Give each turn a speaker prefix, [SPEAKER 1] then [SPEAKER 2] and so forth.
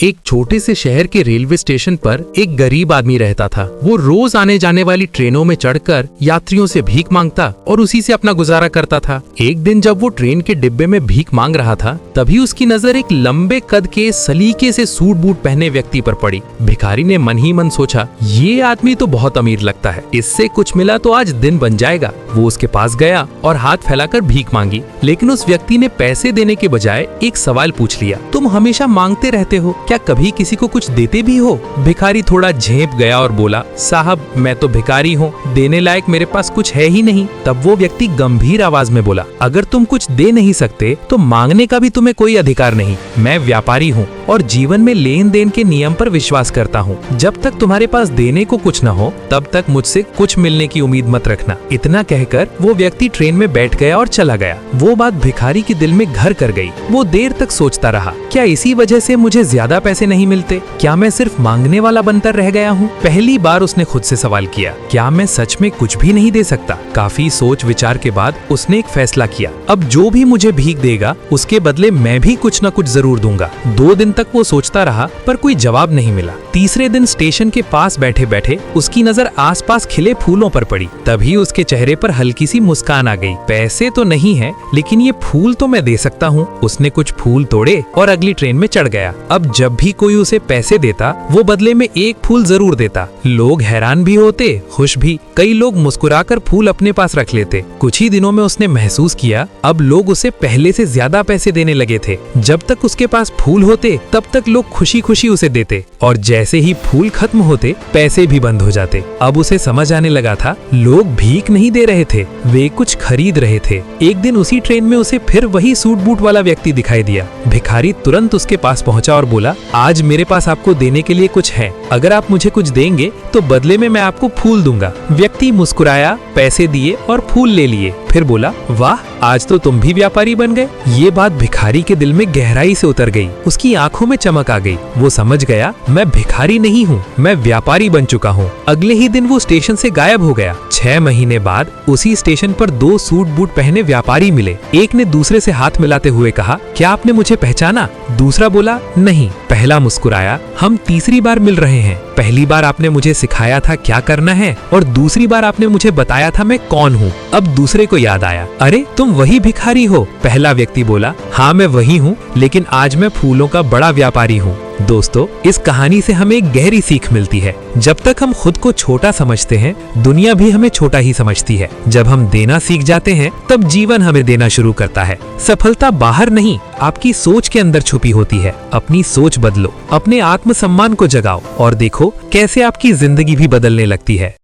[SPEAKER 1] एक छोटे से शहर के रेलवे स्टेशन पर एक गरीब आदमी रहता था। वो रोज आने जाने वाली ट्रेनों में चढ़कर यात्रियों से भीख मांगता और उसी से अपना गुजारा करता था। एक दिन जब वो ट्रेन के डिब्बे में भीख मांग रहा था, तभी उसकी नजर एक लंबे कद के सलीके से सूट बूट पहने व्यक्ति पर पड़ी। भिखारी ने मन ही मन सोचा, ये आदमी तो बहुत अमीर लगता है, इससे कुछ मिला तो आज दिन बन जाएगा। वो उसके पास गया और हाथ फैलाकर भीख मांगी, लेकिन उस व्यक्ति ने पैसे देने के बजाय एक सवाल पूछ लिया, तुम हमेशा मांगते रहते हो, क्या कभी किसी को कुछ देते भी हो? भिखारी थोड़ा झेप गया और बोला, साहब मैं तो भिखारी हूँ, देने लायक मेरे पास कुछ है ही नहीं। तब वो व्यक्ति गंभीर आवाज में बोला, अगर तुम कुछ दे नहीं सकते तो मांगने का भी तुम्हें कोई अधिकार नहीं। मैं व्यापारी हूँ और जीवन में लेन देन के नियम पर विश्वास करता हूँ। जब तक तुम्हारे पास देने को कुछ न हो, तब तक मुझसे कुछ मिलने की उम्मीद मत रखना। इतना कहकर वो व्यक्ति ट्रेन में बैठ गया और चला गया। वो बात भिखारी के दिल में घर कर गई। वो देर तक सोचता रहा, क्या इसी वजह से मुझे ज्यादा पैसे नहीं मिलते? क्या मैं सिर्फ मांगने वाला बनकर रह गया हूँ? पहली बार उसने खुद से सवाल किया, क्या मैं सच में कुछ भी नहीं दे सकता? काफी सोच विचार के बाद उसने एक फैसला किया, अब जो भी मुझे भीख देगा उसके बदले मैं भी कुछ न कुछ जरूर दूंगा। 2 दिन तक वो सोचता रहा पर कोई जवाब नहीं मिला। तीसरे दिन स्टेशन के पास बैठे बैठे उसकी नजर आसपास खिले फूलों पर पड़ी। तभी उसके चेहरे पर हल्की सी मुस्कान आ गई। पैसे तो नहीं है, लेकिन ये फूल तो मैं दे सकता हूँ। उसने कुछ फूल तोड़े और अगली ट्रेन में चढ़ गया। अब जब भी कोई उसे पैसे देता, वो बदले में एक फूल जरूर देता। लोग हैरान भी होते, खुश भी। कई लोग मुस्कुराकर फूल अपने पास रख लेते। कुछ ही दिनों में उसने महसूस किया, अब लोग उसे पहले से ज्यादा पैसे देने लगे थे। जब तक उसके पास फूल होते, तब तक लोग खुशी खुशी उसे देते, और जैसे ही फूल खत्म होते, पैसे भी बंद हो जाते। अब उसे समझ आने लगा था, लोग भीख नहीं दे रहे थे, वे कुछ खरीद रहे थे। एक दिन उसी ट्रेन में उसे फिर वही सूट बूट वाला व्यक्ति दिखाई दिया। भिखारी तुरंत उसके पास पहुंचा और बोला, आज मेरे पास आपको देने के लिए कुछ है, अगर आप मुझे कुछ देंगे तो बदले में मैं आपको फूल दूंगा। व्यक्ति मुस्कुराया, पैसे दिए और फूल ले लिए। फिर बोला, वाह, आज तो तुम भी व्यापारी बन गए। ये बात भिखारी के दिल में गहराई से उतर गई। उसकी आंखों में चमक आ गई। वो समझ गया, मैं भिखारी नहीं हूँ, मैं व्यापारी बन चुका हूँ। अगले ही दिन वो स्टेशन से गायब हो गया। 6 महीने बाद उसी स्टेशन पर 2 सूट बूट पहने व्यापारी मिले। एक ने दूसरे से हाथ मिलाते हुए कहा, क्या आपने मुझे पहचाना? दूसरा बोला, नहीं। पहला मुस्कुराया, हम तीसरी बार मिल रहे हैं। पहली बार आपने मुझे सिखाया था क्या करना है, और दूसरी बार आपने मुझे बताया था मैं कौन हूँ। अब दूसरे को याद आया, अरे तुम वही भिखारी हो। पहला व्यक्ति बोला, हाँ मैं वही हूँ, लेकिन आज मैं फूलों का बड़ा व्यापारी हूँ। दोस्तों, इस कहानी से हमें एक गहरी सीख मिलती है। जब तक हम खुद को छोटा समझते हैं, दुनिया भी हमें छोटा ही समझती है। जब हम देना सीख जाते हैं, तब जीवन हमें देना शुरू करता है। सफलता बाहर नहीं, आपकी सोच के अंदर छुपी होती है। अपनी सोच बदलो, अपने आत्मसम्मान को जगाओ और देखो कैसे आपकी जिंदगी भी बदलने लगती है।